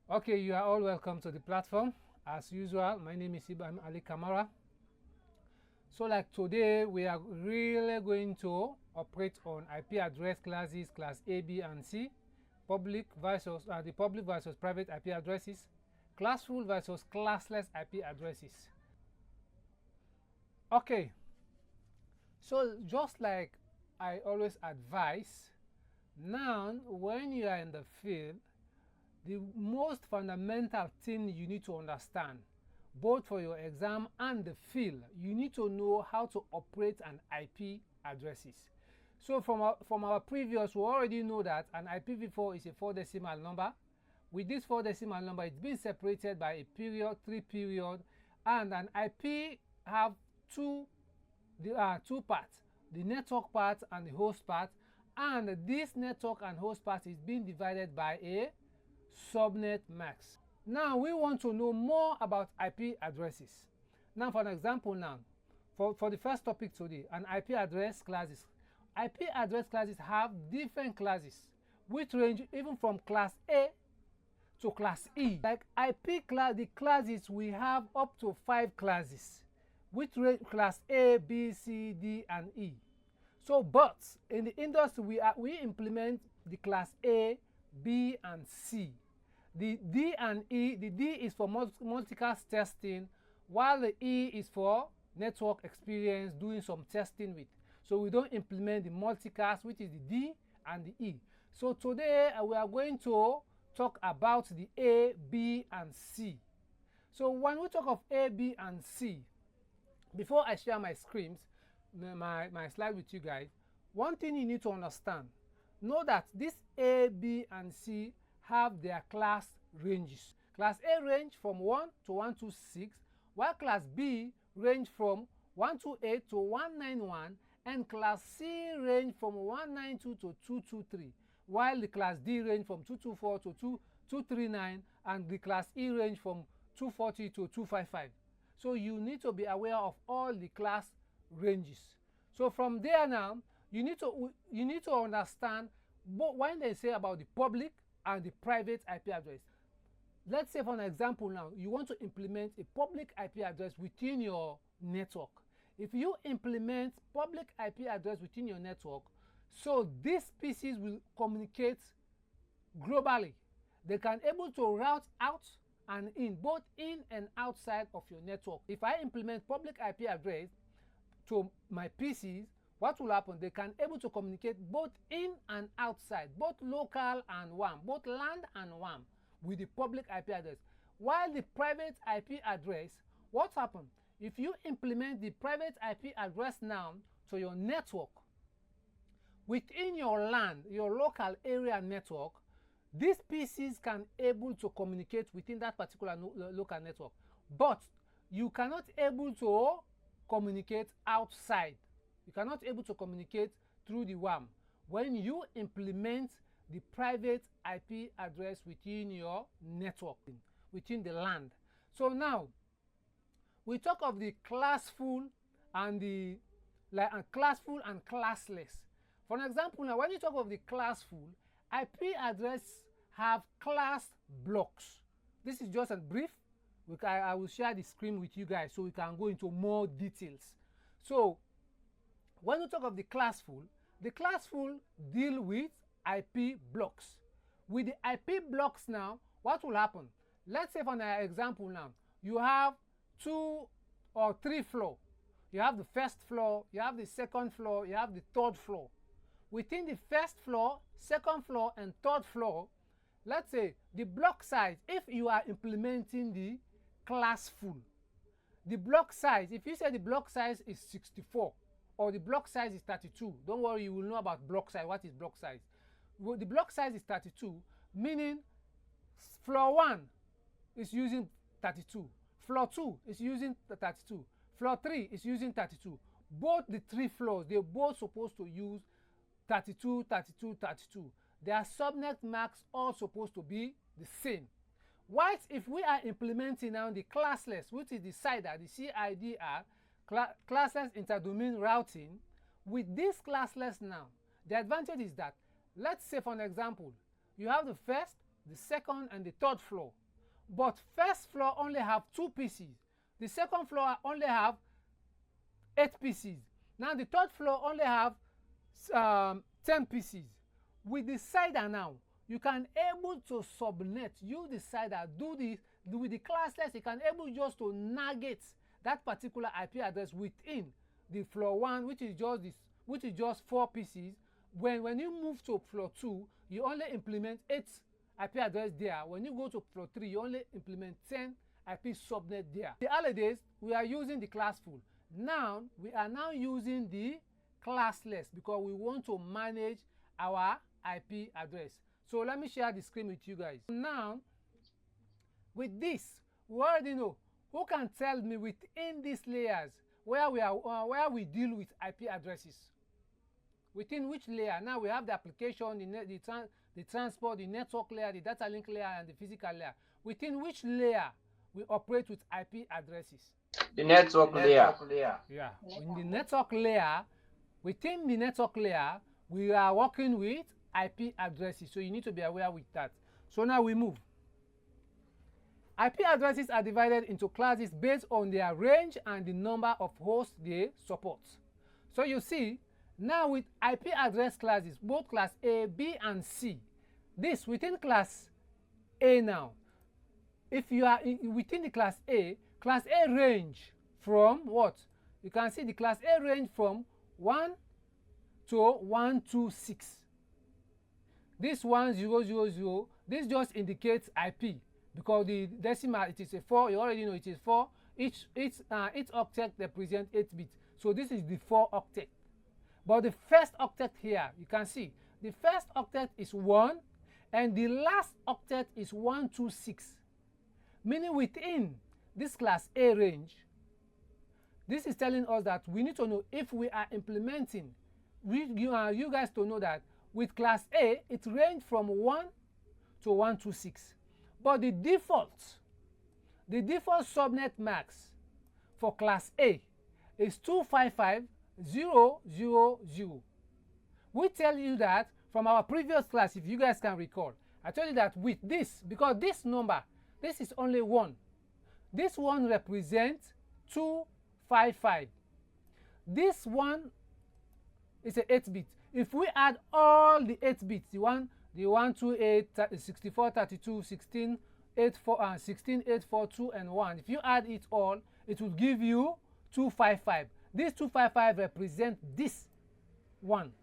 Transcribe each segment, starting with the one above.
Okay, you are all welcome to the platform. As usual, my name is Ibrahim Ali Kamara. So like today, we are really going to operate on IP address classes, class A, B, and C, public versus the public versus private IP addresses, classful versus classless IP addresses. Okay, so just like I always advise, now when you are in the field, the most fundamental thing you need to understand, both for your exam and the field, you need to know how to operate an IP addresses. So from our previous, we already know that an IPv4 is a 4-decimal number. With this 4-decimal number, it's been separated by a period, 3 period, and an IP have two parts, the network part and the host part, and this network and host part is being divided by a subnet mask. Now we want to know more about IP addresses. Now for an example now, for the first topic today, an IP address classes. IP address classes have different classes which range even from class A to class E. Like IP class, the classes we have up to 5 classes which range class A, B, C, D, and E. So but in the industry we implement the class A, B, and C. The D and E, the D is for multicast testing, while the E is for network experience, doing some testing with. So we don't implement the multicast, which is the D and the E. So today we are going to talk about the A, B, and C. So when we talk of A, B, and C, before I share my screens, my slide with you guys, one thing you need to understand, know that this A, B, and C have their class ranges. Class A range from 1 to 126, while class B range from 128 to 191, and class C range from 192 to 223, while the class D range from 224 to 239, and the class E range from 240 to 255. So you need to be aware of all the class ranges. So from there now, you need to understand when they say about the public and the private IP address. Let's say for an example now, you want to implement a public IP address within your network. If you implement public IP address within your network, so these PCs will communicate globally. They can able to route out and in, both in and outside of your network. If I implement public IP address to my PCs, what will happen? They can able to communicate both in and outside, both local and WAN, both LAN and WAN with the public IP address. While the private IP address, what happens? If you implement the private IP address now to your network, within your LAN, your local area network, these PCs can able to communicate within that particular local network, but you cannot able to communicate outside. You cannot able to communicate through the WAN when you implement the private IP address within your network, within the LAN. So now we talk of the classful and the classful and classless. For an example, now when you talk of the classful, IP address have class blocks. This is just a brief. I will share the screen with you guys so we can go into more details. So when you talk of the classful deal with IP blocks. With the IP blocks now, what will happen? Let's say for an example now, you have 2 or 3 floors. You have the first floor, you have the second floor, you have the third floor. Within the first floor, second floor, and third floor, let's say the block size, if you are implementing the classful, the block size, if you say the block size is 64, or the block size is 32, don't worry, you will know about block size. What is block size? Well, the block size is 32, meaning floor 1 is using 32, floor 2 is using 32, floor 3 is using 32. Both the 3 floors, they're both supposed to use 32, 32, 32. Their subnet marks all supposed to be the same. Whilst if we are implementing now the classless, which is the CIDR, the CIDR, classless interdomain routing, with this classless now, the advantage is that, let's say for an example, you have the first, the second and the third floor. But first floor only have 2 pieces. The second floor only have 8 pieces. Now the third floor only have 10 pieces. With the decider now, you can able to subnet. Use the decider, do this with the classless. You can able just to navigate that particular IP address within the floor 1, which is just 4 pieces. When you move to floor 2, you only implement 8 IP address there. When you go to floor 3, you only implement 10 IP subnet there. The early days, we are using the classful. Now we are now using the classless because we want to manage our IP address. So let me share the screen with you guys. Now with this, we already know. Who can tell me within these layers where we deal with IP addresses? Within which layer? Now we have the application, the transport, the network layer, the data link layer, and the physical layer. Within which layer we operate with IP addresses? The network layer. Yeah. In the network layer, within the network layer, we are working with IP addresses. So you need to be aware with that. So now we move. IP addresses are divided into classes based on their range and the number of hosts they support. So you see, now with IP address classes, both class A, B, and C. This within class A now. If you are within the class A range from what? You can see the class A range from 1 to 126. This 1000, this just indicates IP because the decimal, it is a 4. You already know it is 4. Each octet represents 8 bits. So this is the 4 octet. But the first octet here, you can see the first octet is 1 and the last octet is 126. Meaning within this class A range, this is telling us that we need to know if we are implementing, you guys to know that with class A, it ranges from 1 to 126. But the default subnet max for class A is 255.0.0.0. We tell you that from our previous class, if you guys can recall. I told you that with this, because this number, this is only 1. This one represents 255. This one is a 8-bit. If we add all the 8 bits, the 128, 64, 32, 16, 84, 16, 842, and 1. If you add it all, it will give you 255. This 255 represents this one.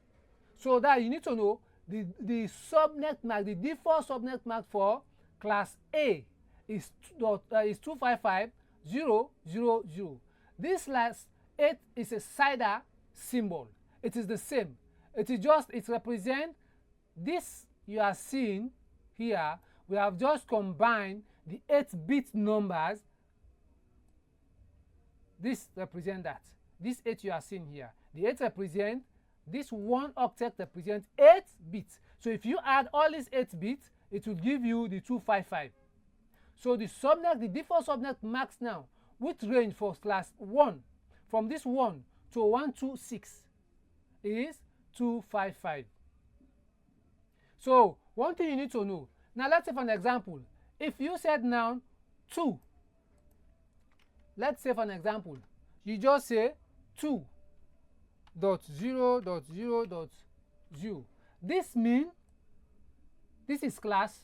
So that you need to know the subnet mask, the default subnet mask for class A is 255.0.0.0. This last 8 is a CIDR symbol. It is the same. It represents this you are seeing here. We have just combined the 8-bit numbers. This represents that. This 8 you are seeing here. The 8 represents, this 1 octet represents 8 bits. So if you add all these 8 bits, it will give you the 255. So the subnet, the default subnet max now, with range for class 1, from this 1 to 126 is 255. So one thing you need to know. Now let's say for an example, if you said now 2, let's say for an example, you just say 2.0.0.0. This means this is class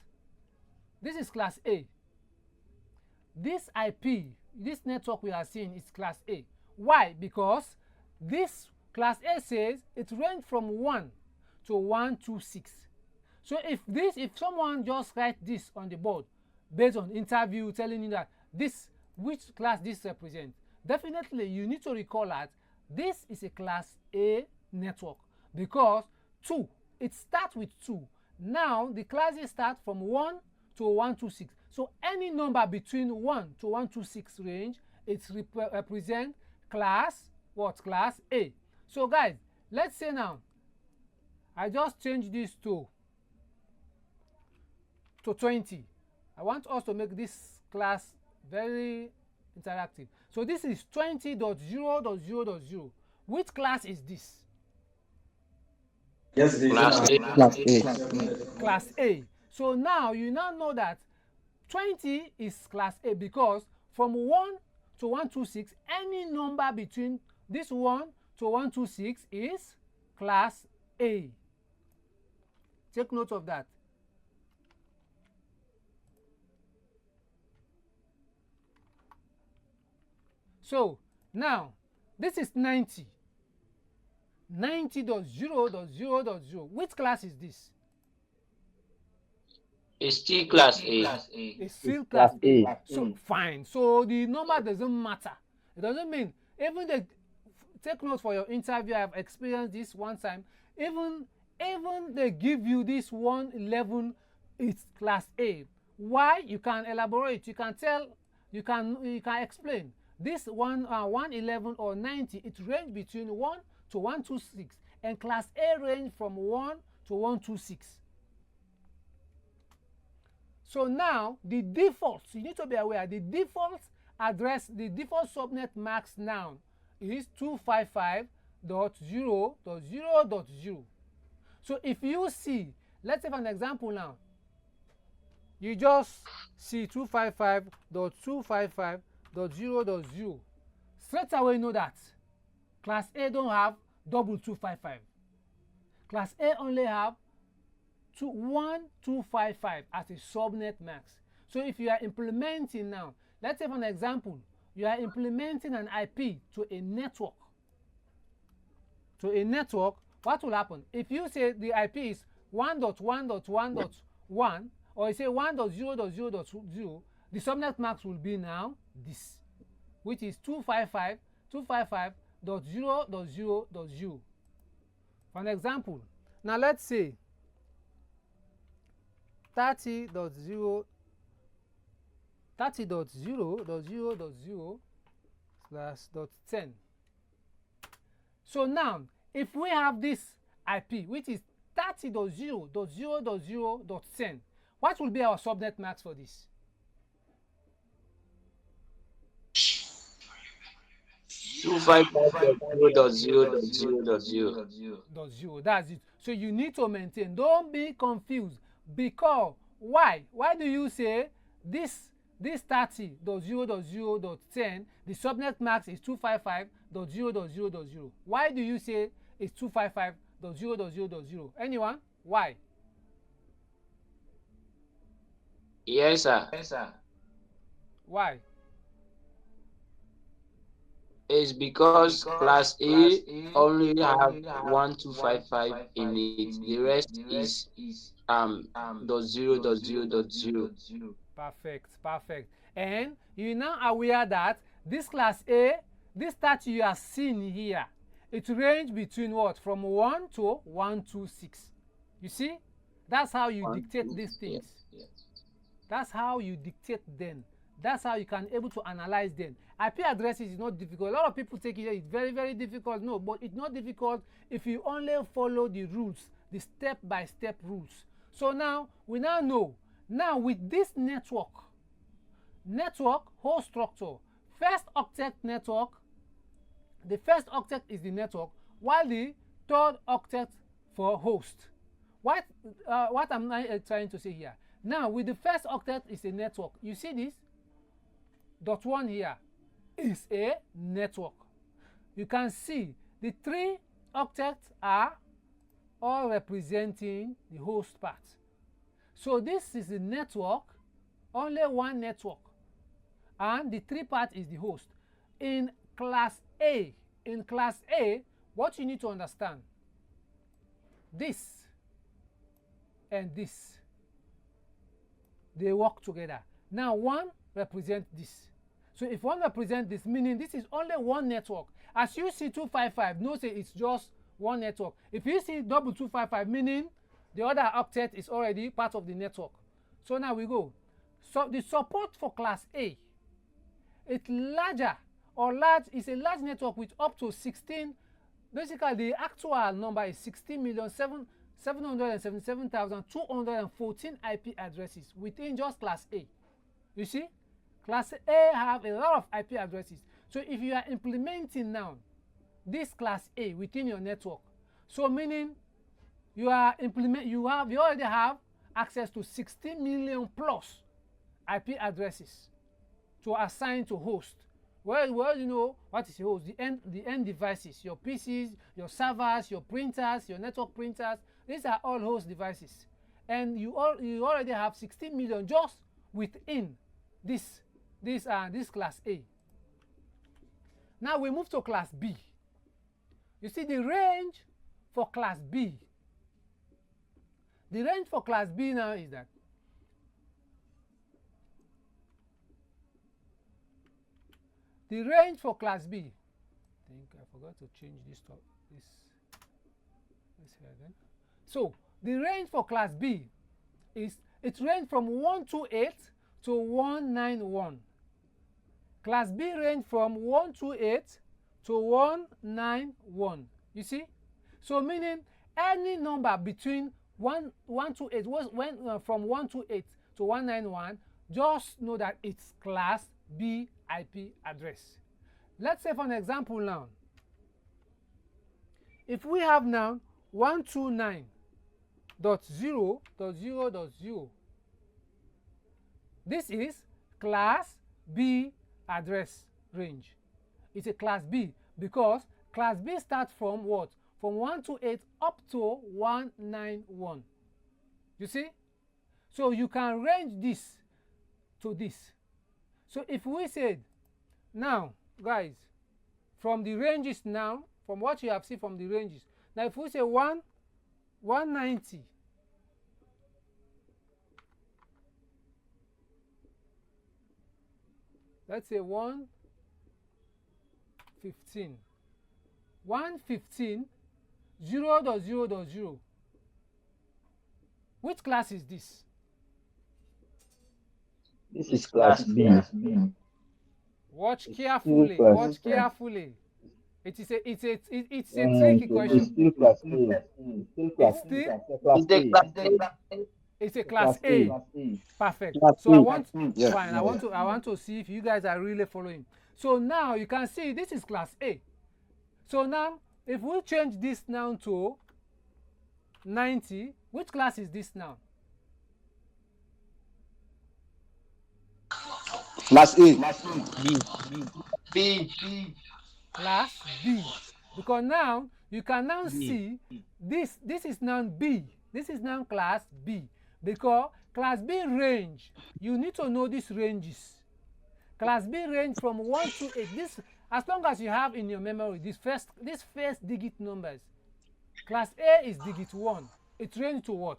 A. This IP, this network we are seeing is class A. Why? Because this class A says it ranges from 1 to 126. So if someone just write this on the board based on interview telling you that which class this represents, definitely you need to recall that this is a class A network because 2, it starts with 2. Now the classes start from 1 to 126. So any number between 1 to 126 range, it represents class A. So guys, let's say now I just change this to 20. I want us to make this class very interactive. So this is 20.0.0.0. Which class is this? Yes, Class A. Class A. Class A. So now you now know that 20 is class A, because from 1 to 126, any number between this 1 to 126 is class A. Take note of that. So now this is 90. 90.0.0.0. Which class is this? It's still class A. It's still class A. So fine. So the number doesn't matter. It doesn't mean, even the, take note for your interview, I've experienced this one time. Even they give you this 111, it's class A. Why? You can elaborate. You can tell. You can explain. This 111 or 90, it range between 1 to 126, and class A range from 1 to 126. So now the default, you need to be aware, the default address, the default subnet max now is 255.0.0.0. So if you see, let's have an example now. You just see 255.255.0.0. Straight away know that class A don't have double 255. Class A only have 1255 as a subnet max. So if you are implementing now, let's have an example. You are implementing an IP to a network. To a network, what will happen? If you say the IP is 1.1.1.1, or you say 1.0.0.0, the subnet max will be now this, which is 255.0.0.0. For an example, now let's say 30.0.0.0/.10. So now, if we have this IP, which is 30.0.0.0.10, what will be our subnet max for this? 255.0.0.0.0. That's it. So you need to maintain. Don't be confused. Because why? Why do you say this 30.0.0.10, the subnet max is 255.0.0.0? Why do you say it's 255.0.0.0? Anyone? Why? Yes, sir. Why? It's because class A only have 1255 in it. The rest is .0.0.0. Perfect. And you now aware that this class A, this 30 you are seeing here, it range between what? From 1 to 126. You see? That's how you dictate these things. Yes. That's how you dictate them. That's how you can able to analyze them. IP addresses is not difficult. A lot of people take it, it's very, very difficult. No, but it's not difficult if you only follow the rules, the step-by-step rules. So now, we now know. Now with this network host structure, first octet network, the first octet is the network, while the third octet for host. What am I trying to say here? Now with the first octet is a network. You see this? .1 here is a network. You can see the 3 octets are all representing the host part. So this is the network, only one network, and the 3 part is the host. In class A, what you need to understand, this and this, they work together. Now one represents this. So if one represents this, meaning this is only one network. As you see 255, no say it's just one network. If you see double 255, meaning the other octet is already part of the network. So now we go. So the support for class A, it's larger or large, is a large network with up to 16. Basically, the actual number is 16,777,214 IP addresses within just class A. You see? Class A have a lot of IP addresses. So if you are implementing now this class A within your network, so meaning you already have access to 60 million plus IP addresses to assign to host. Well, you know what is a host? The end devices, your PCs, your servers, your printers, your network printers. These are all host devices, and you already have 16 million just within this class A. Now we move to class B. You see the range for class B. The range for class B now is that the range for class B. I think I forgot to change this here again. So the range for class B is it range from 128 to 191. Class B range from 128 to 191. You see? So meaning any number between 128 from 128 to 191, just know that it's class B IP address. Let's say for an example now, if we have now 129.0.0.0, this is class B address range. It's a class B because class B starts from what? From 128 up to 191. You see? So you can range this to this. So if we said now, guys, from the ranges now, from what you have seen from the ranges, now if we say 190, let's say 115, 0.0.0. Which class is this? This is class B. Watch carefully. Watch carefully. It's a tricky question. It's still class A. It's a class A. Perfect. Class So A. I want Yeah. fine. I want to see if you guys are really following. So now you can see this is class A. So now if we change this now to 90, which class is this now? Class A. B. Class B. Because now you can now see this is now B. This is now class B. Because class B range, you need to know these ranges. Class B range from 1 to 8. This, as long as you have in your memory these first digit numbers. Class A is digit 1. It range to what?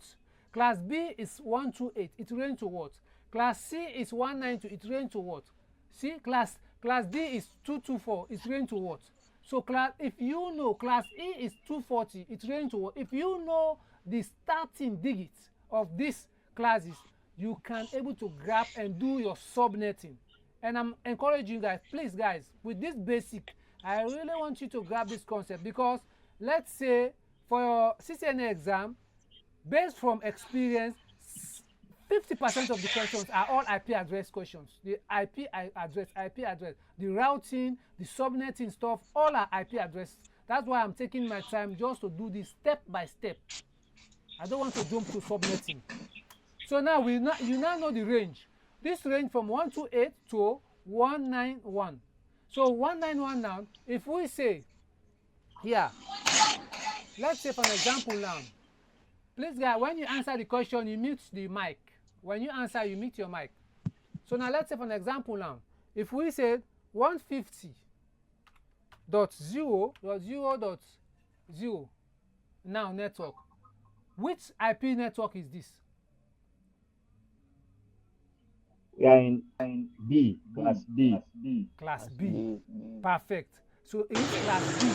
Class B is 128. It range to what? Class C is 192. It range to what? See, class D is 224. It range to what? So if you know class E is 240, it range to what? If you know the starting digits of these classes, you can able to grab and do your subnetting. And I'm encouraging you guys, please guys, with this basic, I really want you to grab this concept, because let's say for your CCNA exam, based from experience, 50% of the questions are all IP address questions. The IP address, the routing, the subnetting stuff, all are IP address. That's why I'm taking my time just to do this step by step. I don't want to jump to subnetting. So now you now know the range. This range from 128 to 191. So 191 now, if we say here, let's say for an example now, please guys, when you answer the question, you mute the mic. When you answer, you mute your mic. So now let's say for an example now, if we said 150.0.0.0 now network, which IP network is this? We are in B, class B. Class B. Perfect. So it's class B.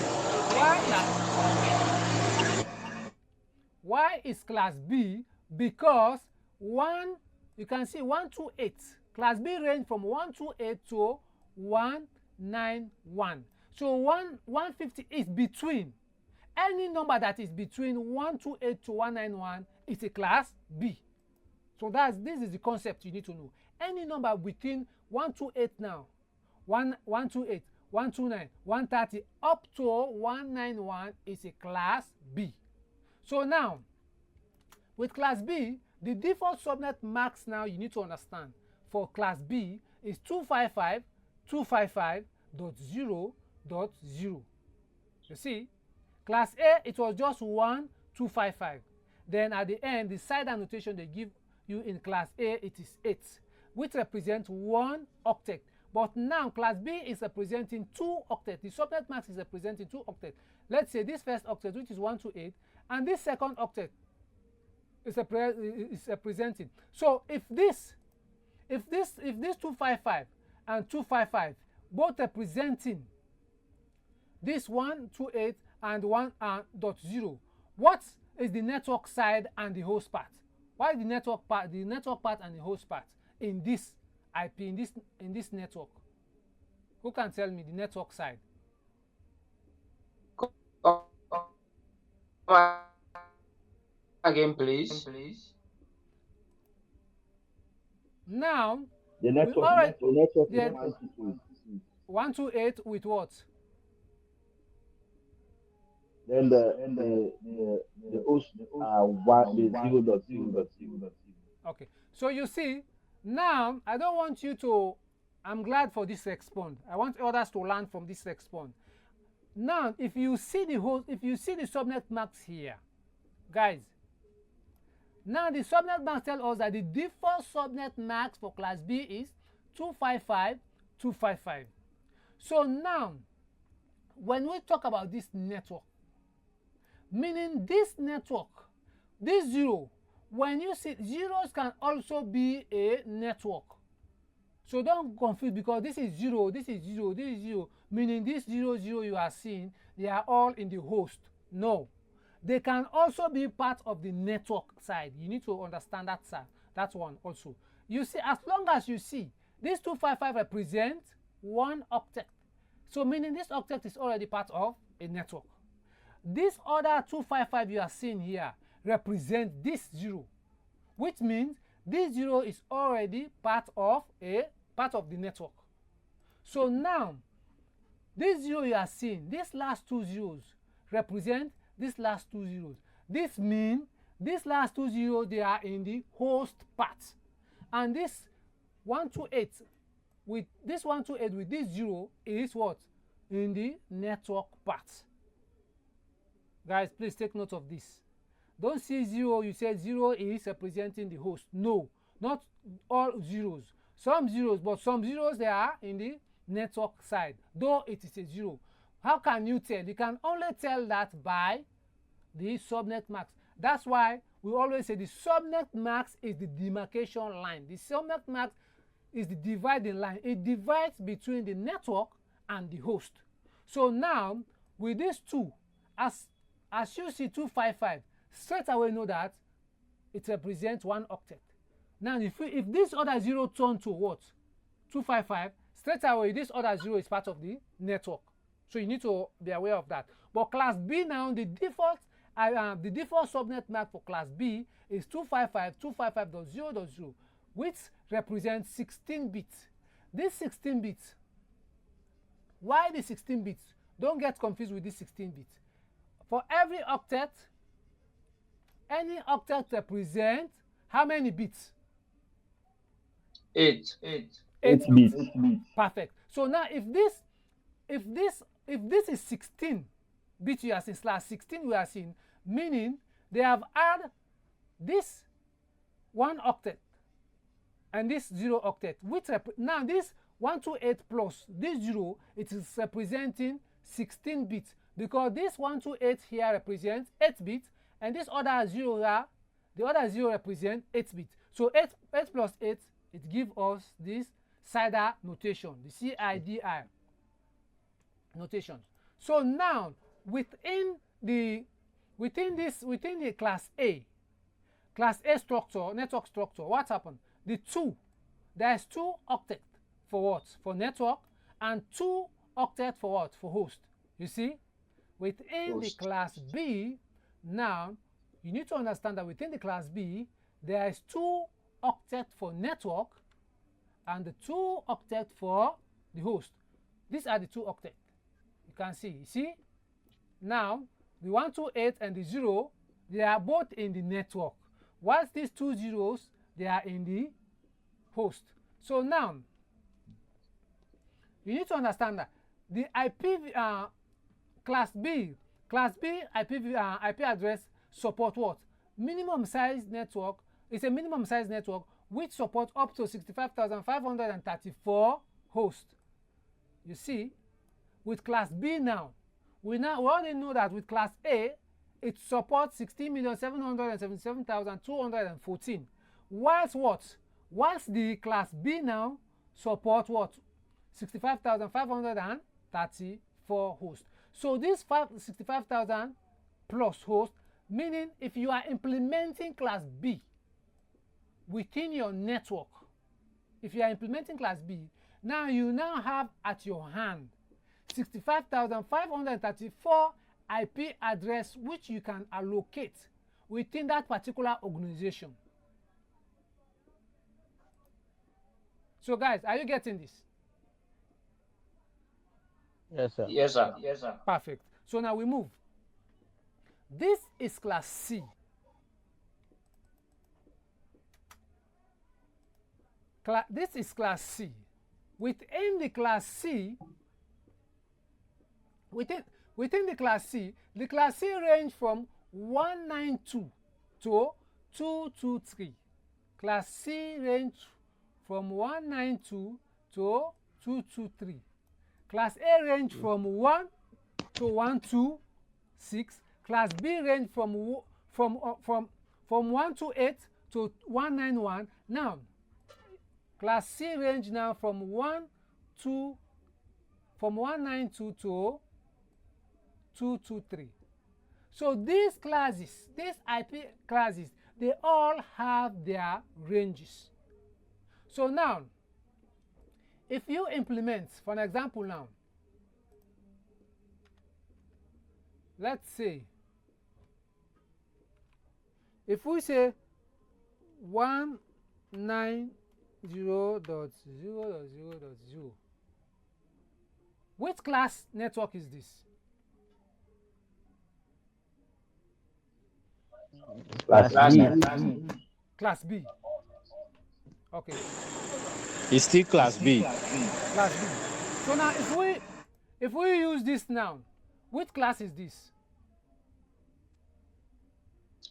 Why is class B? Because you can see 128. Class B range from 128 to 191. So 150 is between. Any number that is between 128 to 191 is a class B. So this is the concept you need to know. Any number between 128 now, 128, 129, 130 up to 191 is a class B. So now, with class B, The default subnet mask now you need to understand for class B is 255.255.0.0. You see, class A, it was just 1.255. Then at the end, the side annotation they give you in class A, it is 8, which represents 1 octet. But now class B is representing 2 octets. The subnet mask is representing 2 octets. Let's say this first octet, which is 128, and this second octet is representing. So if this 255 and 255 both representing this 128 and 1.0, what is the network side and the host part? Why is the network part and the host part in this IP, in this network? Who can tell me the network side? Again, please. Now The network, already, the network is yeah, 128. 128 with what? Then the host the 0.0.0. Okay, so you see, now I don't want you to, I'm glad for this respond. I want others to learn from this respond. Now, if you see the host, if you see the subnet mask here, guys, now the subnet mask tells us that the default subnet mask for class B is 255.255. So now, when we talk about this network, meaning this network, this 0, when you see zeros can also be a network. So don't confuse, because this is 0, this is 0, this is 0, meaning this 0, 0 you are seeing, they are all in the host. No, they can also be part of the network side. You need to understand that side, that one also. You see, as long as you see this 255 represents 1 octet, so meaning this octet is already part of a network. This other 255 you are seeing here represents this 0, which means this 0 is already part of the network. So now, this 0 you are seeing, these last 2 zeros represent these last 2 zeros. This means these last 2 zeros, they are in the host part. And this 128 with this 128 with this 0 is what? In the network part. Guys, please take note of this. Don't see 0, you say 0 is representing the host. No, not all zeros. Some zeros, but some zeros they are in the network side, though it is a 0. How can you tell? You can only tell that by the subnet mask. That's why we always say the subnet mask is the demarcation line. The subnet mask is the dividing line. It divides between the network and the host. So now, with these two, as you see 255, straight away know that it represents 1 octet. Now, if this other 0 turn to what? 255, straight away this other 0 is part of the network. So you need to be aware of that. But class B now, the default subnet mask for class B is 255.255.0.0, which represents 16 bits. This 16 bits, why the 16 bits? Don't get confused with this 16 bits. For every octet, any octet represents how many bits? 8. 8 bits. Perfect. So now if this is 16 bits you are seeing, slash 16 we are seeing, meaning they have added this 1 octet and this 0 octet, which now this 128 plus this 0, it is representing 16 bits, because this 128 here represents 8 bits, and this other 0 here, the other 0 represents 8 bits. So 8 plus 8, it gives us this CIDR notation, the CIDR notation. So now within the class A structure, network structure, what happened? There's 2 octet for what? For network, and 2 octet for what? For host. You see, within the class B, now you need to understand that within the class B, there is 2 octet for network and the 2 octet for the host. These are the 2 octet. You can see. You see? Now, the 128 and the 0, they are both in the network, whilst these 2 zeros, they are in the host. So now, you need to understand that the class B IP address support what? Minimum size network. It's a minimum size network which supports up to 65,534 hosts. You see, with class B now, we already know that with class A, it supports 16,777,214. Whilst what? Whilst the class B now supports what? 65,534 hosts. So this 65,000 plus hosts, meaning if you are implementing class B within your network, if you are implementing class B, now you now have at your hand 65,534 IP address which you can allocate within that particular organization. So guys, are you getting this? Yes, sir. Yes, sir. Yes, sir. Perfect. So now we move. This is class C. This is class C. Within the class C, the class C range from 192 to 223. Class C range from 192 to 223. Class A range from 1 to 126. Class B range from 128 to 191. Now, class C range now from 192 to 223. So these classes, these IP classes, they all have their ranges. So now, if you implement, for an example now, let's say, if we say 190.0.0.0, which class network is this? Class B. Class B. Okay. It's still class B. Class B. So now if we use this now, which class is this?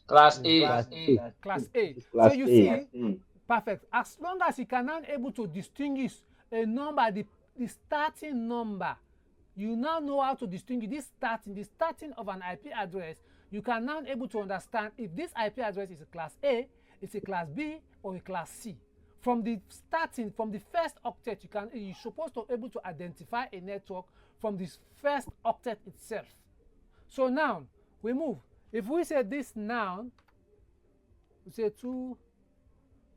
Class A. Class A. Class A. Class So you A. see, perfect. As long as you can now able to distinguish a number, the starting number, you now know how to distinguish the starting of an IP address. You can now able to understand if this IP address is a class A, it's a class B, or a class C. From the first octet, you're supposed to be able to identify a network from this first octet itself. So now we move. If we say this now, we say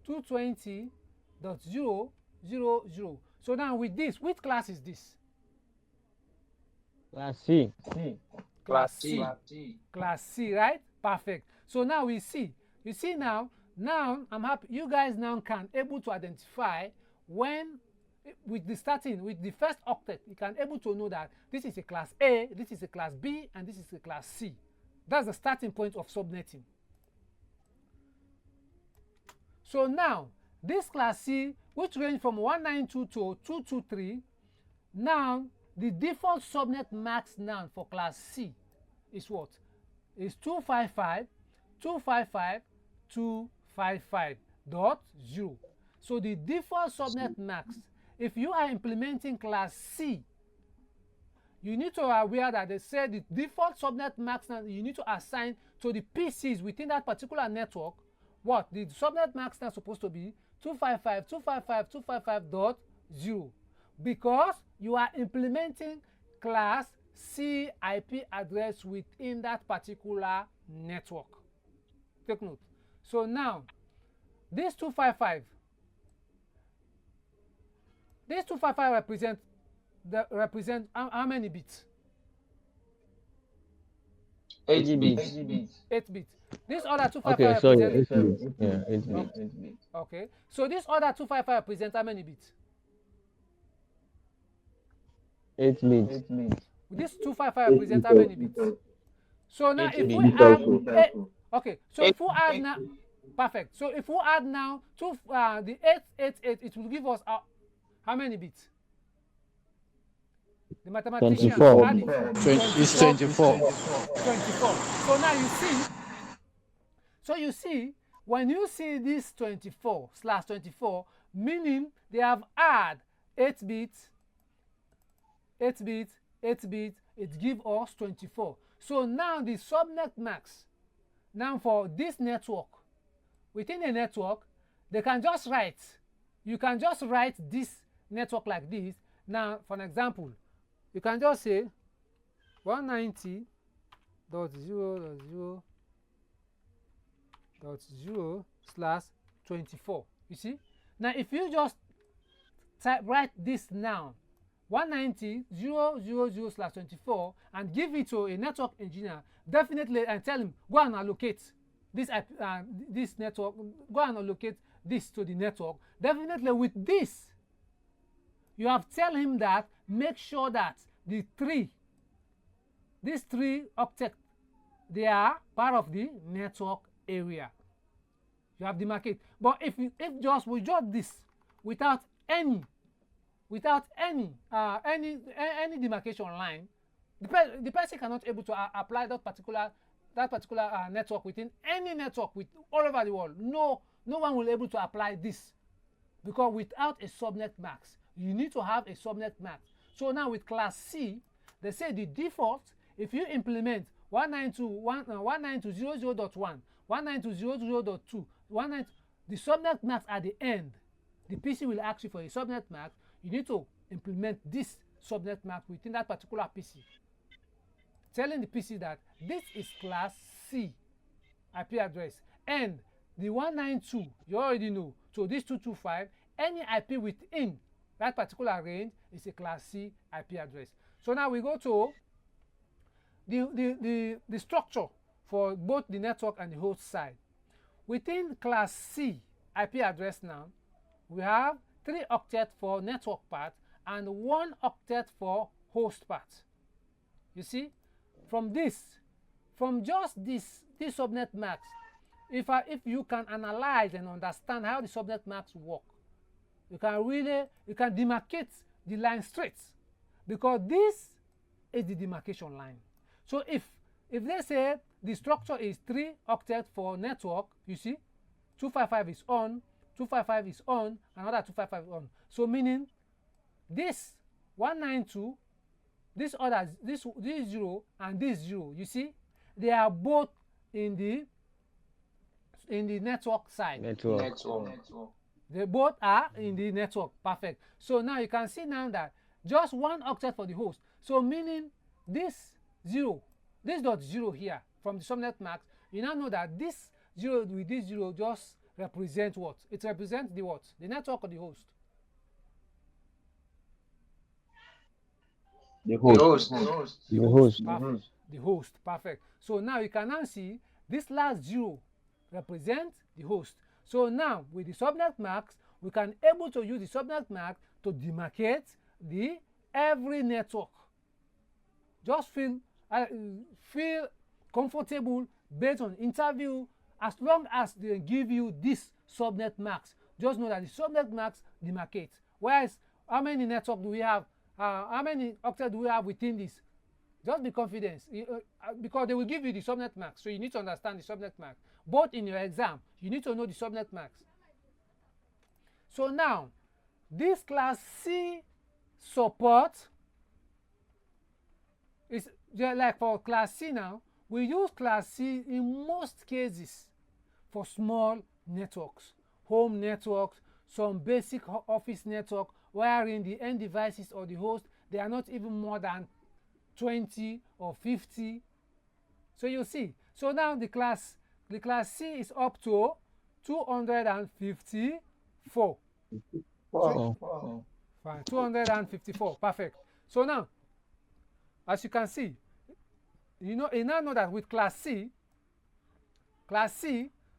220.0.0.0. So now with this, which class is this? Class C. Class C. Class C, right? Perfect. So now we see. You see now I'm happy you guys now can able to identify when with the first octet, you can able to know that this is a class A, this is a class B, and this is a class C. That's the starting point of subnetting. So now this class C, which range from 192 to 223, now the default subnet max now for class C is what? Is 255.255.0. So the default subnet max, if you are implementing class C, you need to be aware that they said the default subnet max now you need to assign to the PCs within that particular network. What? The subnet max now supposed to be 255.255.255.0 because you are implementing class C IP address within that particular network. Take note. So now, this 255 represent how many bits? 8 bits. 8 bits. This other 255 Okay, sorry. represent 8 bits. Yeah, 8 bits. Okay. So this other 255 represent how many bits? 8 bits. This 255 represent how many bits? So now 8 if we bits. add okay, so if we add now Perfect. So if we add now to the 888, it will give us how many bits? The mathematician 24. add it. 24. 24. So now you see. So you see, when you see this 24/24, meaning they have add 8 bits, 8 bits, 8 bits, it gives us 24. So now the subnet max, now for this network, within a network, they can just write, you can just write this network like this. Now, for an example, you can just say 190.0.0.0/24. You see? Now, if you just write this now, 190.0.0.0/24, and give it to a network engineer, definitely, and tell him, go and allocate this this network, go and allocate this to the network. Definitely with this, you have tell him that make sure that these three octets, they are part of the network area. You have demarcate. But if we just this without any demarcation line, the person cannot able to apply that particular network within any network with all over the world. No one will able to apply this, because without a subnet max, you need to have a subnet max. So now with class C, they say the default, if you implement 192.192.0.0.1, 192.0.0.2, the subnet max at the end, the PC will ask you for a subnet max. You need to implement this subnet max within that particular PC, telling the PC that this is class C IP address, and the 192 you already know. So this 225, any IP within that particular range is a class C IP address. So now we go to the structure for both the network and the host side. Within class C IP address now, we have 3 octets for network part and 1 octet for host part. You see, from just this subnet max, if you can analyze and understand how the subnet max work, you can demarcate the line straight, because this is the demarcation line. So if they say the structure is 3 octets for network, you see, 255 is on, 255 is on, another 255 is on. So meaning this 192, this 0 and this 0, you see, they are both in the network side. Network. They both are in the network. Perfect. So now you can see now that just 1 octet for the host. So meaning this 0, this dot 0 here from the subnet max, you now know that this 0 with this 0 just represent what? It represents the what? The network or the host? The host. The host. Perfect. The host. Perfect. So now you can now see this last 0 represents the host. So now with the subnet max, we can able to use the subnet max to demarcate every network. Just feel comfortable based on interview. As long as they give you this subnet max, just know that the subnet max demarcates. Whereas, how many network do we have? How many octets do we have within this? Just be confident, because they will give you the subnet max. So you need to understand the subnet max. Both in your exam, you need to know the subnet max. So now, this class C support is like for class C now. We use class C in most cases for small networks, home networks, some basic office network, wherein the end devices or the host, they are not even more than 20 or 50. So you see. So now the class C is up to 254. Wow. Fine, 254. Perfect. So now, as you can see, you now know that with class C,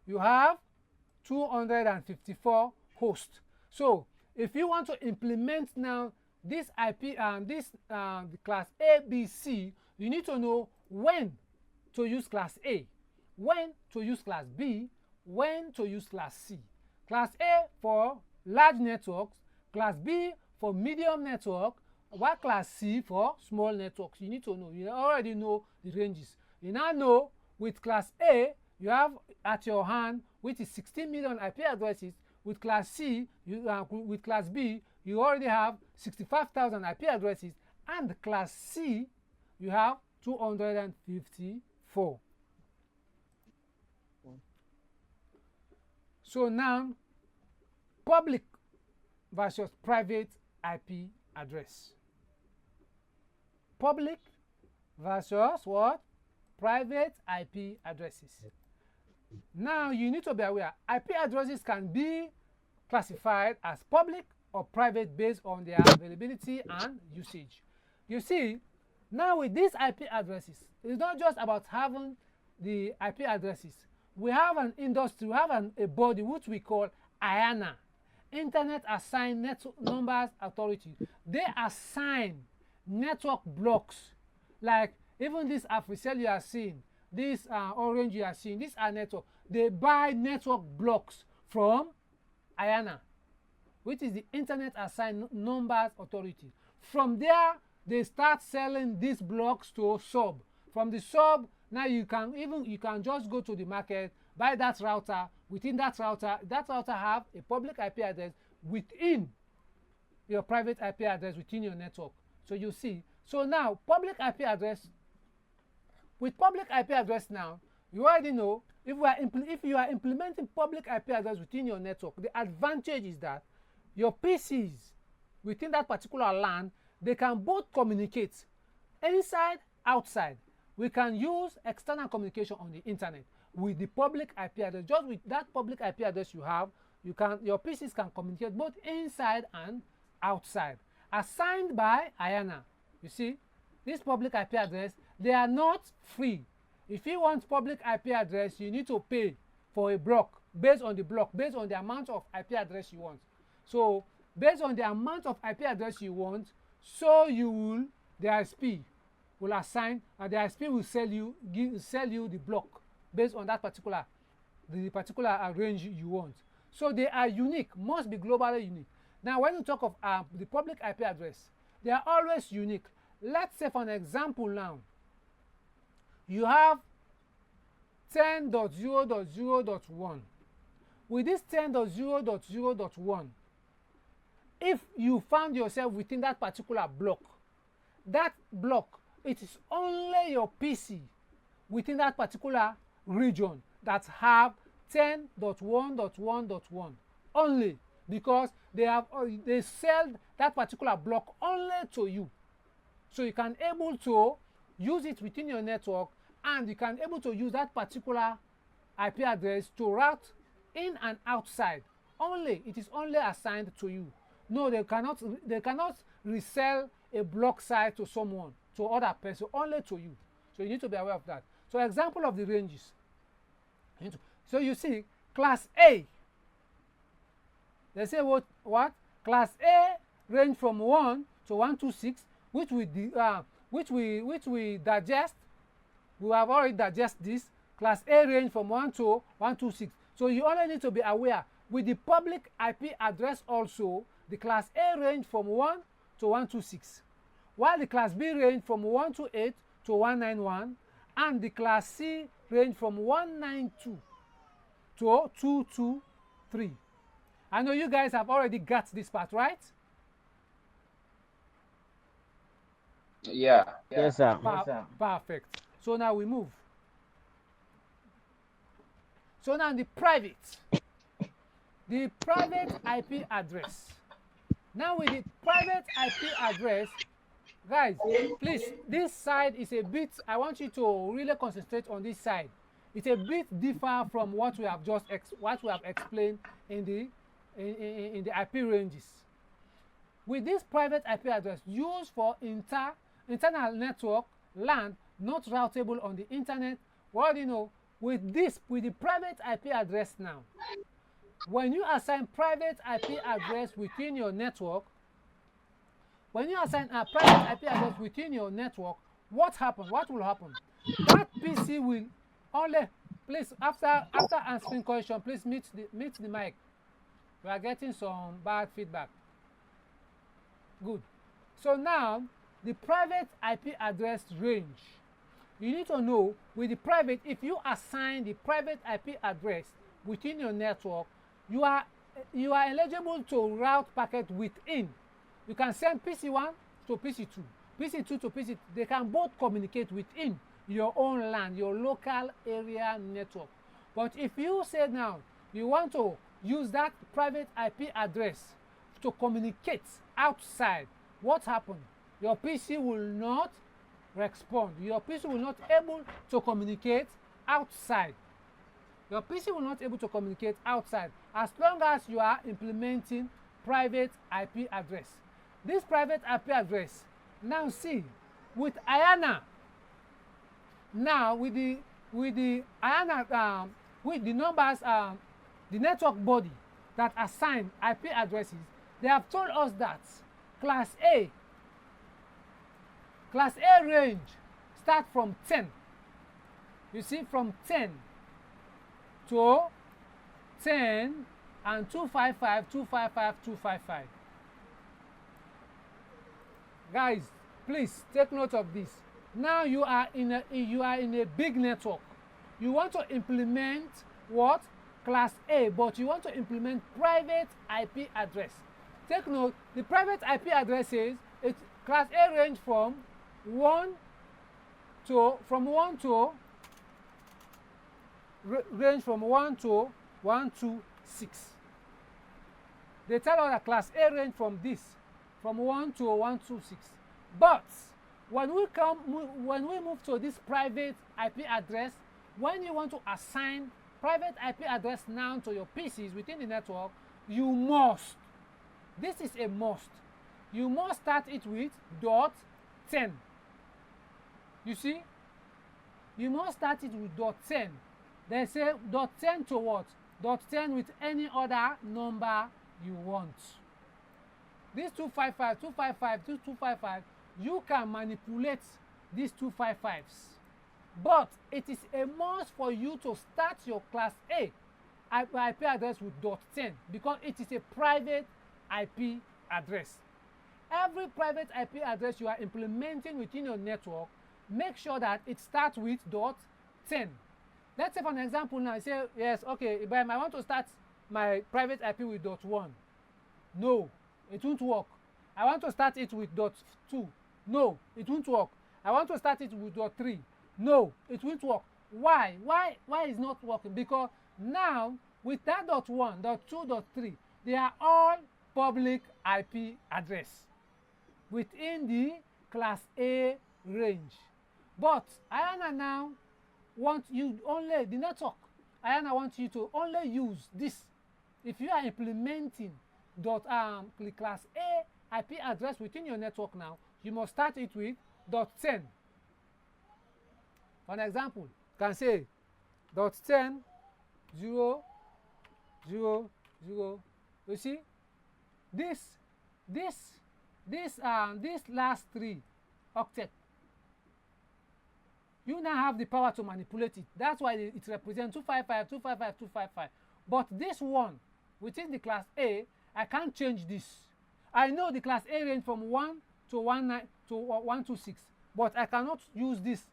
you have 254 hosts. So if you want to implement now this IP and the class A, B, C, you need to know when to use class A, when to use class B, when to use class C. Class A for large networks, class B for medium network, while class C for small networks. You need to know. You already know the ranges. You now know with class A, you have at your hand, which is 16 million IP addresses. With class C, with class B, you already have 65,000 IP addresses, and class C, you have 254. So now, public versus private IP address. Public versus what? Private IP addresses. Now, you need to be aware, IP addresses can be classified as public or private based on their availability and usage. You see, now with these IP addresses, it's not just about having the IP addresses. We have an industry, we have a body which we call IANA, Internet Assigned Numbers Authority. They assign network blocks, like even this AfriCell you are seeing, this orange you are seeing, these are network. They buy network blocks from IANA, which is the Internet Assigned Numbers Authority. From there, they start selling these blocks to sub. From the sub, now you can just go to the market, buy that router. Within that router have a public IP address within your private IP address within your network. So you see, so now public IP address, with public IP address now, you already know if you are implementing public IP address within your network, the advantage is that your PCs within that particular LAN, they can both communicate inside, outside. We can use external communication on the internet with the public IP address. Just with that public IP address you have, your PCs can communicate both inside and outside. Assigned by IANA. You see, this public IP address, they are not free. If you want public IP address, you need to pay for a block, based on the amount of IP address you want. So based on the amount of IP address you want, so the ISP will assign, and the ISP will sell you the block based on that particular range you want. So they are unique, must be globally unique. Now, when you talk of the public IP address, they are always unique. Let's say, for an example now, you have 10.0.0.1. With this 10.0.0.1, if you found yourself within that particular block, it is only your PC within that particular region that have 10.1.1.1 only, because they sell that particular block only to you. So you can able to use it within your network, and you can able to use that particular IP address to route in and outside. Only, it is only assigned to you. No, they cannot resell a block site to someone, to other person, only to you. So you need to be aware of that. So example of the ranges. So you see, class A, they say what? Class A range from 1 to 126, which we digest. We have already digested this. Class A range from 1 to 126. So you only need to be aware with the public IP address also, the class A range from 1 to 126, while the class B range from 128 to 191, and the class C range from 192 to 223. I know you guys have already got this part, right? Yeah. Yes, sir. Perfect. So now we move. So now the private IP address. Now with the private IP address, guys, please, this side is a bit, I want you to really concentrate on this side. It's a bit different from what we have just explained in the IP ranges. With this private IP address used for internal network LAN, not routable on the internet, what do you know? With the private IP address now, when you assign private IP address within your network, what will happen? That PC will Only, please, after answering question, please mute the mic. We are getting some bad feedback. Good. So now, the private IP address range. You need to know with the private, if you assign the private IP address within your network, you are eligible to route packet within. You can send PC1 to PC2, PC2 to PC2. They can both communicate within your own LAN, your local area network. But if you say now you want to use that private IP address to communicate outside, what happens? Your PC will not respond. Your PC will not able to communicate outside. Your PC will not able to communicate outside as long as you are implementing private IP address. This private IP address, now see, with IANA, now with the IANA, with the numbers, the network body that assign IP addresses, they have told us that class A range start from 10. You see, from 10 to 10 and 255, 255, 255. Guys, please take note of this. Now you are in a big network. You want to implement what? Class A, but you want to implement private IP address. Take note, the private IP address says it's class A range from 1 to 126. They tell us that class A range from 1 to 126. But when we move to this private IP address, when you want to assign private IP address now to your PCs within the network, you must. This is a must. You must start it with .10. You see? You must start it with .10. They say .10 to what? .10 with any other number you want. This 255, 255, 255, you can manipulate these 255s. But it is a must for you to start your class A IP address with .10 because it is a private IP address. Every private IP address you are implementing within your network, make sure that it starts with .10. Let's say for an example now, I say, yes, okay, Ibrahim, I want to start my private IP with .1. No, it won't work. I want to start it with .2. No, it won't work. I want to start it with .3. No, it won't work. Why? Why is not working? Because now with that .1, .2, .3, they are all public IP address within the class A range. But IANA now wants you only, the network, IANA wants you to only use this. If you are implementing class A IP address within your network now, you must start it with .10. For an example, you can say .10, 0, 0, 0. You see, this last 3 octet, you now have the power to manipulate it. That's why it represents 255, 255, 255. But this one within the class A, I can't change this. I know the class A range from 1 to 126, but I cannot use this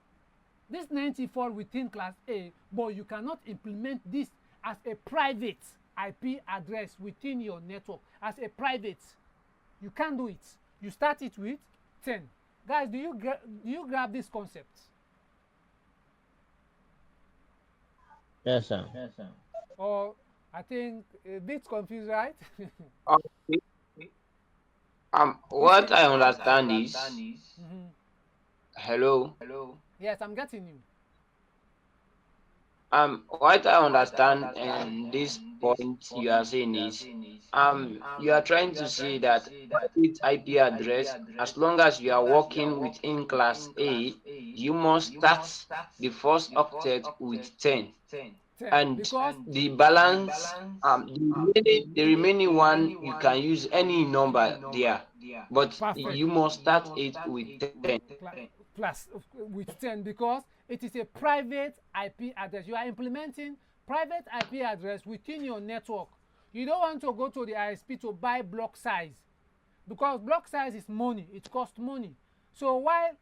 94 within class A, but you cannot implement this as a private IP address within your network. As a private, you can't do it. You start it with 10. Guys, do you grab this concept? Yes, sir. Or I think a bit confused, right? Okay. What I understand is, hello. Yes, I'm getting you. What I understand in this point you are saying is, you are trying to say that private IP address, as long as you are working within class A, you must start the first octet with 10. 10. And Because the balance, the remaining one, you can use any number there, but perfect. you must start it with 10. Plus with 10, because it is a private IP address. You are implementing private IP address within your network. You don't want to go to the ISP to buy block size, because block size is money, it costs money. So while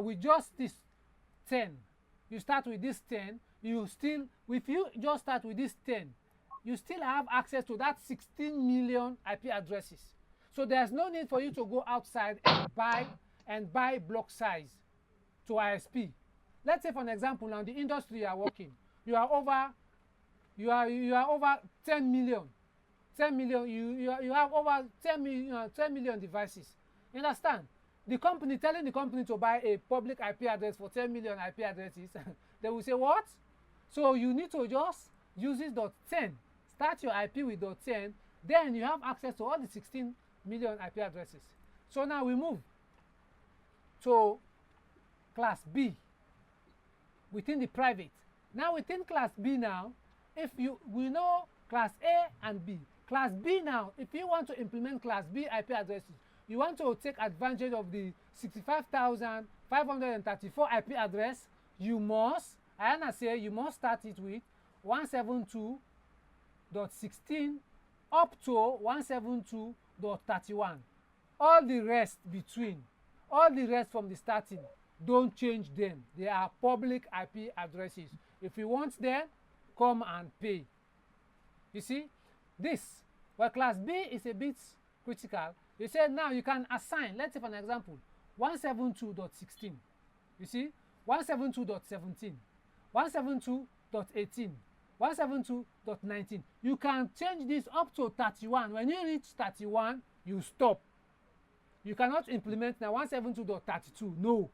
with just this 10, you start with this 10, you still, if you just start with this 10, you still have access to that 16 million IP addresses. So there's no need for you to go outside and buy block size to ISP. Let's say for an example, now the industry you are working, you are over 10 million. 10 million, you have over 10 million devices. You understand? The company telling the company to buy a public IP address for 10 million IP addresses, they will say what? So you need to just use this .10, start your IP with .10, then you have access to all the 16 million IP addresses. So now we move to class B within the private. Now within class B now, we know class A and B. Class B now, if you want to implement class B IP addresses, you want to take advantage of the 65,534 IP address, you must start it with 172.16 up to 172.31. All the rest from the starting, don't change them. They are public IP addresses. If you want them, come and pay. You see, class B is a bit critical. You say now you can assign, let's say for an example, 172.16. You see, 172.17, 172.18, 172.19. You can change this up to 31. When you reach 31, you stop. You cannot implement now 172.32. No,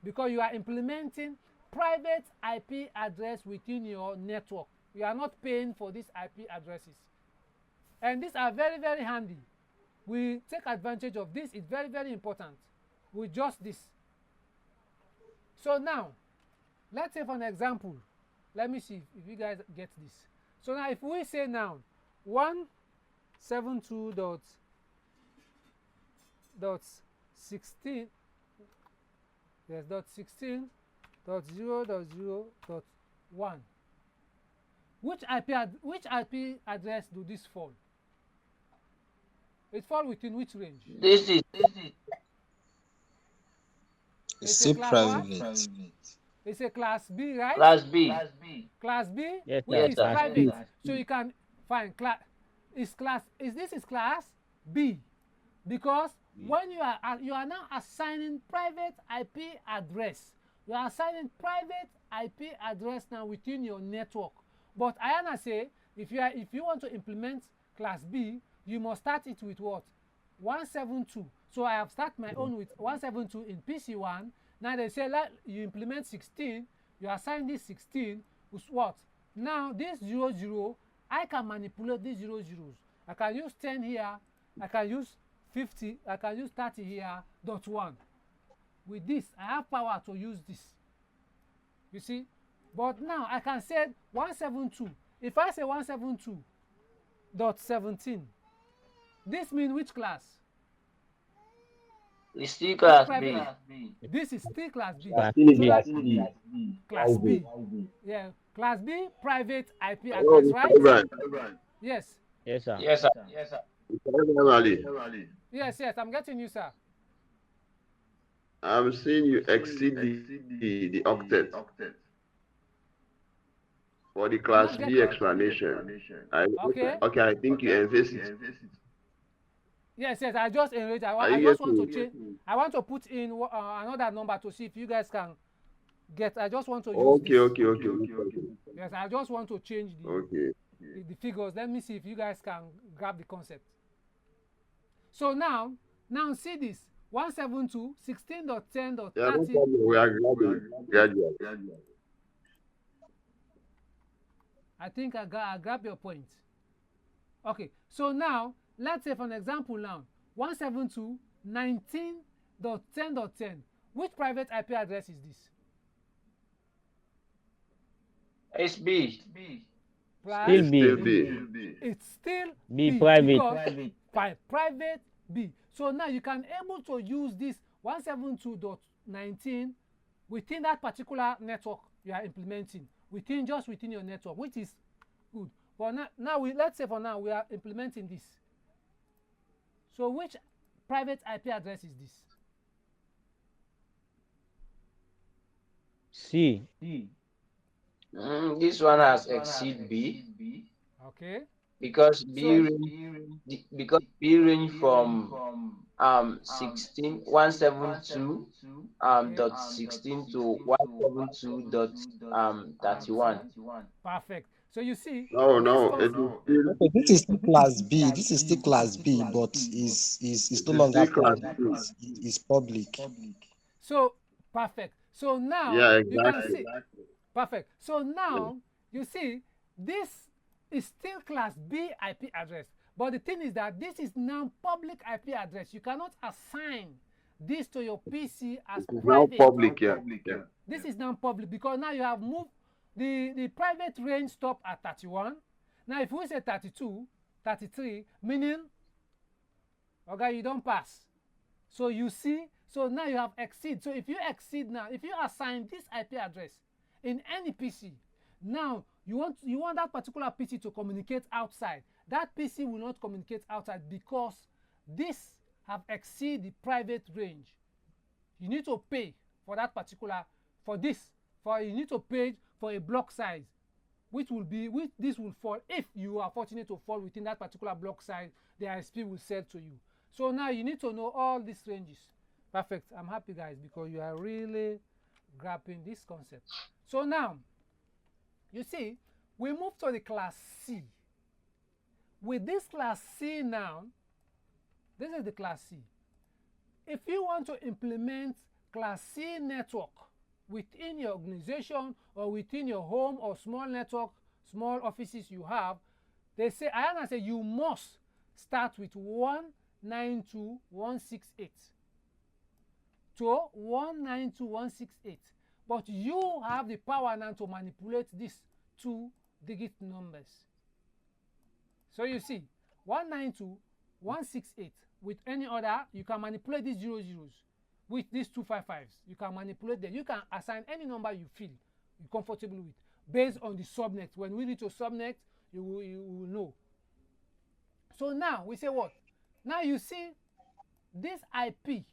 because you are implementing private IP address within your network. You are not paying for these IP addresses. And these are very, very handy. We take advantage of this. It's very, very important with just this. So now, let's say for an example, let me see if you guys get this. So now if we say now 172.16, yes, .16.0.0.1. Which IP address do this fall? It fall within which range? This is It's still private. It's a class B, right? class B. Class B, Yes, which sir. is Class private. B. So you can find class B, because when you are now assigning private IP address. You are assigning private IP address now within your network. But I say if you want to implement class B, you must start it with what? 172. So I have started my own with 172 in PC1. Now they say you implement 16, you assign this 16 with what? Now this 00, I can manipulate these 00s. I can use 10 here, I can use 50, I can use 30 here, .1. With this, I have power to use this. You see? But now I can say 172. If I say 172.17, this means which class? It's still class B. This is still class B. Class So B. that class B. Yeah, class B, private IP address, right? Yes. Yes, sir. Yes, sir. Yes, I'm getting you, sir. I'm seeing you exceed the octet for the class B explanation. Okay. Okay, I think you envisage it. Yes, I just enraged. I you just want to getting change. I want to put in another number to see if you guys can get. I just want to use Okay. Yes, I just want to change the figures. Let me see if you guys can grab the concept. So now see this 172 16.10.30. Yeah, no problem. We are gradual. I think I grab your point. Okay, so now let's say for an example now 172 19.10.10. Which private IP address is this? It's B. Still B. It's still B private. Private B. So now you can able to use this 172.19 within that particular network you are implementing, just within your network, which is good. But now let's say for now we are implementing this. So which private IP address is this? C. This one has exceed B. Okay. Because B range from 172 dot 16 to 172 dot 31. Perfect. So you see, No, it is still, Okay, this is still class B. This is still class B, but is no longer class private. B. It's public. so perfect. So now Yeah, you can exactly. see. Perfect. So now you see this is still class B IP address, but the thing is that this is now public IP address. You cannot assign this to your PC as It's now private. public, yeah. This is now public because now you have moved the private range stop at 31. Now if we say 32, 33, meaning okay, you don't pass. So you see, so now you have exceed. So if you exceed now, if you assign this IP address in any PC, now you want that particular PC to communicate outside. That PC will not communicate outside because this have exceed the private range. You need to pay for that particular, you need to pay for a block size, which this will fall. If you are fortunate to fall within that particular block size, the ISP will sell to you. So now you need to know all these ranges. Perfect. I'm happy, guys, because you are really grasping this concept. So now you see we move to the class C. With this class C now, this is the class C. If you want to implement class C network within your organization or within your home or small network, small offices you have, they say, I say you must start with 192.168 to 192.168. But you have the power now to manipulate these 2-digit numbers. So you see, 192.168 with any other, you can manipulate these 00s with these 255s. You can manipulate them. You can assign any number you feel you're comfortable with based on the subnet. When we reach a subnet, you will know. So now we say what? Now you see this IP,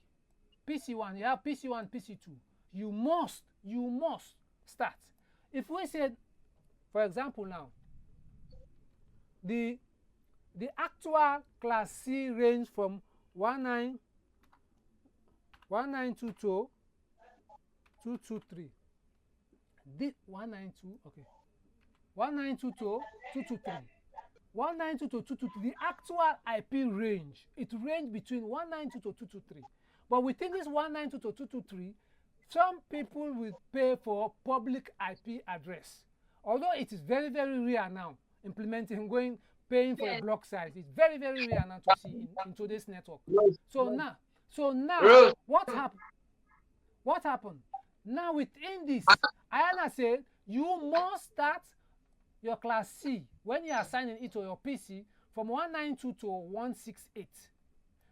PC1, you have PC1, PC2. You must start. If we said, for example now, the actual class C range from 192.223. This 192, okay. 192.223. 192.223, the actual IP range, it range between 192.223. But within this 192.223, some people will pay for public IP address. Although it is very, very rare now, paying for a block size. It's very, very rare now to see in today's network. So now, what happened? Now within this, I say you must start your class C when you are assigning it to your PC from 192 to 168.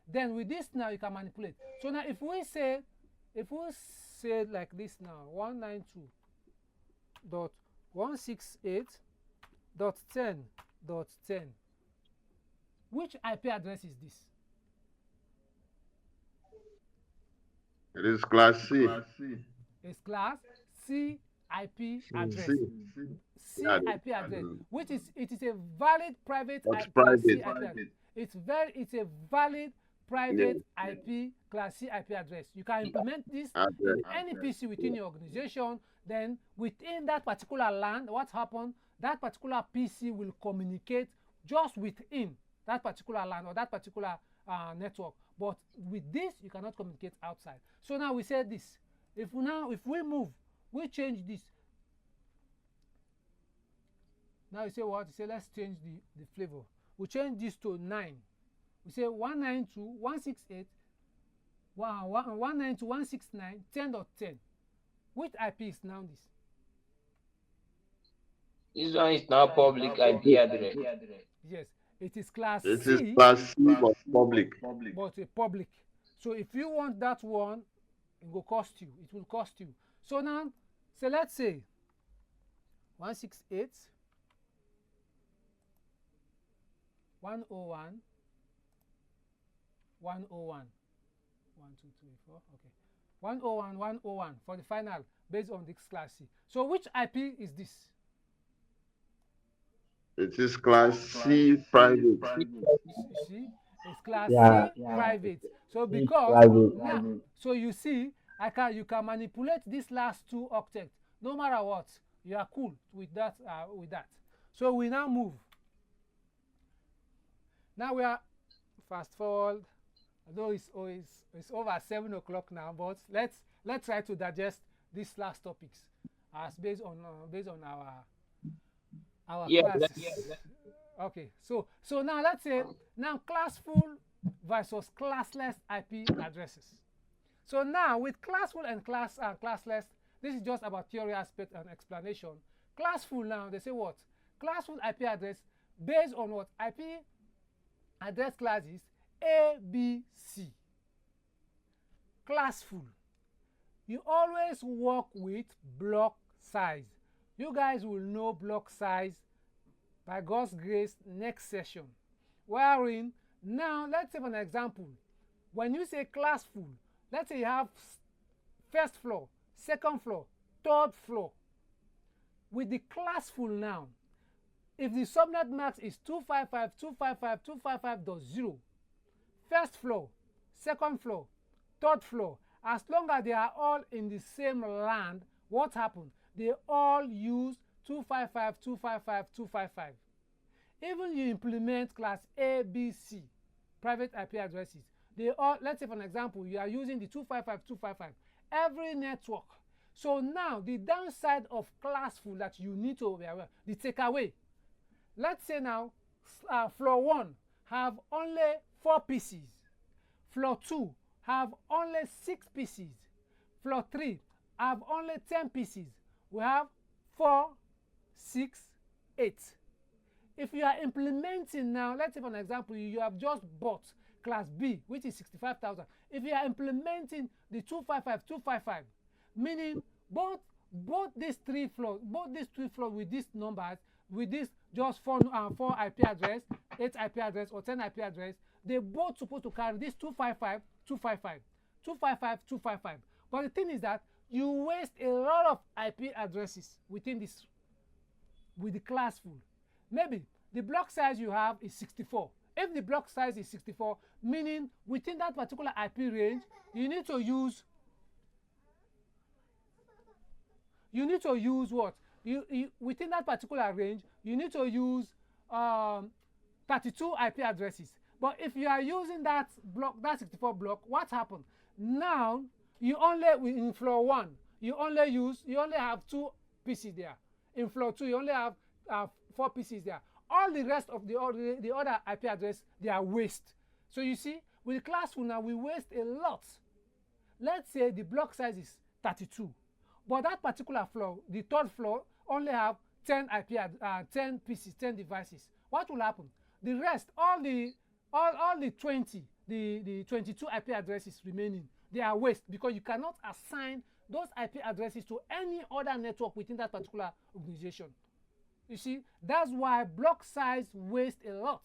Then with this now you can manipulate. So now if we say like this now, 192.168.10.10, which IP address is this? It is class C. It's class C IP address. C IP address, which is it is a valid private IP class C IP address. It's a valid private IP class C IP address. You can implement this in any PC within your organization. Then within that particular LAN, what happened? That particular PC will communicate just within that particular LAN or that particular network. But with this, you cannot communicate outside. So now we say this. If we move, we change this. Now you say what? You say let's change the flavor. We change this to 9. We say 192.168, 192.169, 10.10. Which IP is now this? This one is now public IP address. Yes, it is class It C. is class C but public. But a public. So if you want that one, it will cost you. So now, so let's say 168 101 101 1 2 3 4 okay 101 101 for the final based on this class C. So which IP is this? It is class C private. You see, it's class Yeah, C private. So C because private. now, so you see, you can manipulate these last two octets no matter what. You are cool with that. So we now move. Now we are fast forward. Although it's over 7 o'clock now, but let's try to digest these last topics as based on our classes. Okay, so now let's say now classful versus classless IP addresses. So now with classful and classless, this is just about theory aspect and explanation. Classful now, they say what? Classful IP address based on what? IP address classes A, B, C. Classful. You always work with block size. You guys will know block size by God's grace next session. Wherein now, let's say for an example, when you say classful, let's say you have first floor, second floor, third floor. With the classful now, if the subnet max is 255.255.255.0, first floor, second floor, third floor, as long as they are all in the same land, what happens? They all use 255.255.255. Even you implement class A, B, C, private IP addresses, they all, let's say for an example, you are using the 255.255, every network. So now the downside of classful that you need to be aware, the takeaway. Let's say now floor 1 have only 4 pieces, floor 2 have only 6 pieces, floor 3 have only 10 pieces. We have 4, 6, 8. If you are implementing now, let's say for an example, you have just bought class B, which is 65,000. If you are implementing the 255.255, meaning both these three floors with these numbers, with this just 4 IP address, 8 IP address, or 10 IP address, they both supposed to carry this 255.255, 255.255. But the thing is that you waste a lot of IP addresses within this, with the classful. Maybe the block size you have is 64. If the block size is 64, meaning within that particular IP range, you need to use what? Within that particular range, you need to use 32 IP addresses. But if you are using that block, that 64 block, what happened? Now you only, in floor 1, you only have 2 pieces there. In floor 2, you only have 4 pieces there. All the rest of the other IP address, they are waste. So you see, with the classful now, we waste a lot. Let's say the block size is 32, but that particular floor, the third floor, only have 10 10 pieces, 10 devices. What will happen? The rest, all the 20, the 22 IP addresses remaining, they are waste, because you cannot assign those IP addresses to any other network within that particular organization. You see, that's why block size wastes a lot.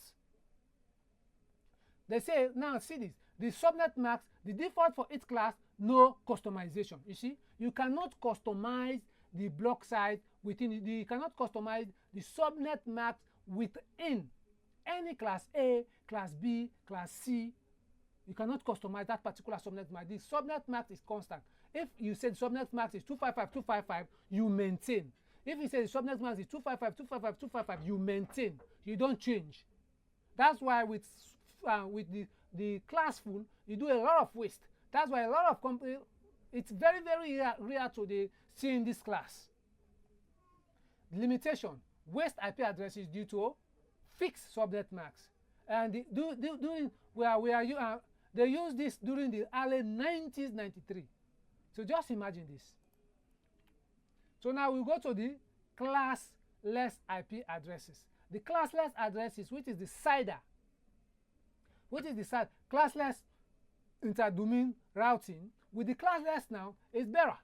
They say, now see this, the subnet max, the default for each class, no customization. You see, you cannot customize the block size within, you cannot customize the subnet max within any class A, class B, class C. You cannot customize that particular subnet max. The subnet max is constant. If you say the subnet max is 255.255, you maintain. If you say the subnet max is 255.255.255, you maintain. You don't change. That's why with the classful, you do a lot of waste. That's why a lot of companies, it's very, very rare to see in this class. The limitation, waste IP addresses due to fixed subnet max. And they used this during the early 90s, 93. So just imagine this. So now we go to the classless IP addresses. The classless addresses, which is the CIDR, classless interdomain routing. With the classless now, is better.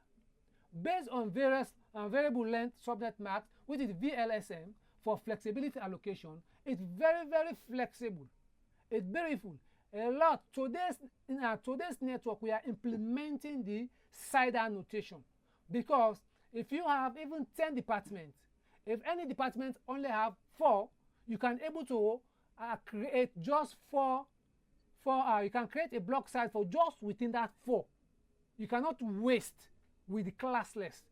based on various variable length subnet mask, which is VLSM, for flexibility allocation. It's very, very flexible. It's beautiful. A lot. Today's network, we are implementing the CIDR notation, because if you have even 10 departments, if any department only have 4, you can able to create just 4. You can create a block size for just within that 4. You cannot waste with the classless.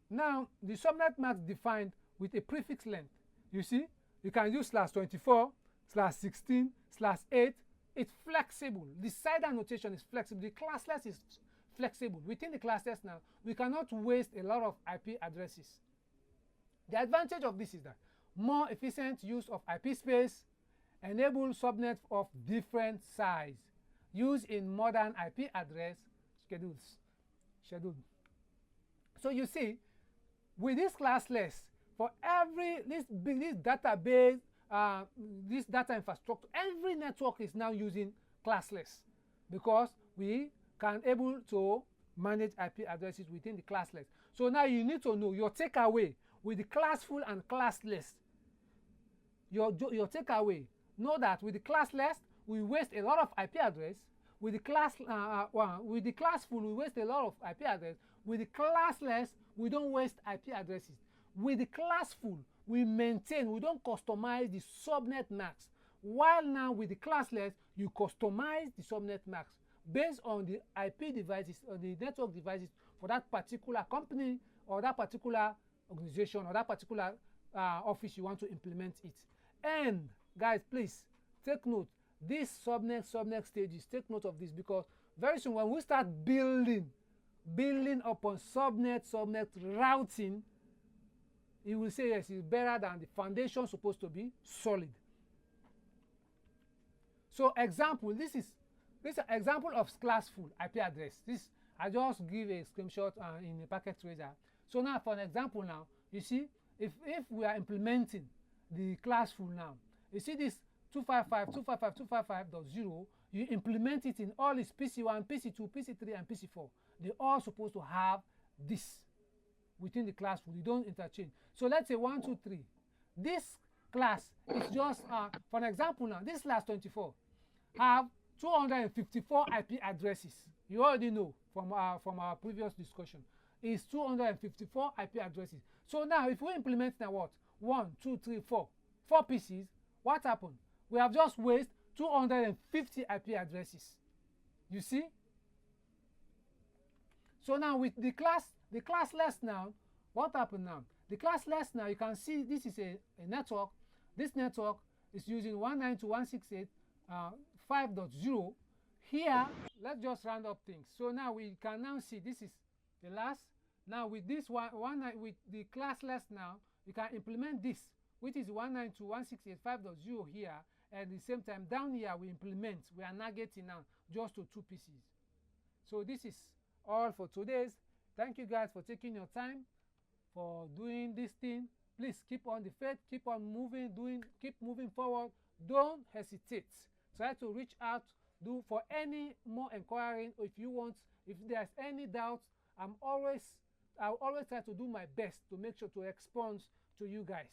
Now, the subnet mask defined with a prefix length. You see, you can use /24, /16, /8. It's flexible. The CIDR notation is flexible. The classless is flexible. Within the classless now, we cannot waste a lot of IP addresses. The advantage of this is that more efficient use of IP space, enable subnets of different size, used in modern IP address schedules. So you see, with this classless, for every this database, this data infrastructure, every network is now using classless, because we can able to manage IP addresses within the classless. So now you need to know your takeaway with the classful and classless. Your takeaway, know that with the classless, we waste a lot of IP address. With the with the classful, we waste a lot of IP address. With the classless, we don't waste IP addresses. With the classful, we maintain, we don't customize the subnet mask. While now with the classless, you customize the subnet mask based on the IP devices or the network devices for that particular company or that particular organization or that particular office you want to implement it. And guys, please take note, these subnet stages, take note of this, because very soon when we start building upon subnet routing, you will say yes, it's better than the foundation supposed to be solid. So example, this is an example of classful IP address. This I just give a screenshot in a packet tracer. So now for an example now, you see, if we are implementing the classful now, you see this 255.255.255.0, you implement it in all its PC1, PC2, PC3, and PC4. They're all supposed to have this within the classful. You don't interchange. So let's say 1, 2, 3. This class is just, for an example now, this /24 have 254 IP addresses. You already know from our previous discussion. It's 254 IP addresses. So now if we implement now what? 1, 2, 3, 4. 4 PCs, what happened? We have just wasted 250 IP addresses. You see? So now with the classless now, what happened now? The classless now, you can see this is a network. This network is using 192.168.5.0. Here, let's just round up things. So now we can now see this is the last. Now with this with the classless now, you can implement this, which is 192.168.5.0 here. At the same time, down here we are navigating now just to 2 pieces. So this is all for today's. Thank you guys for taking your time for doing this thing. Please keep on the faith, keep on moving, keep moving forward. Don't hesitate. Try to reach out, for any more inquiring. If there's any doubts, I'll always try to do my best to make sure to respond to you guys.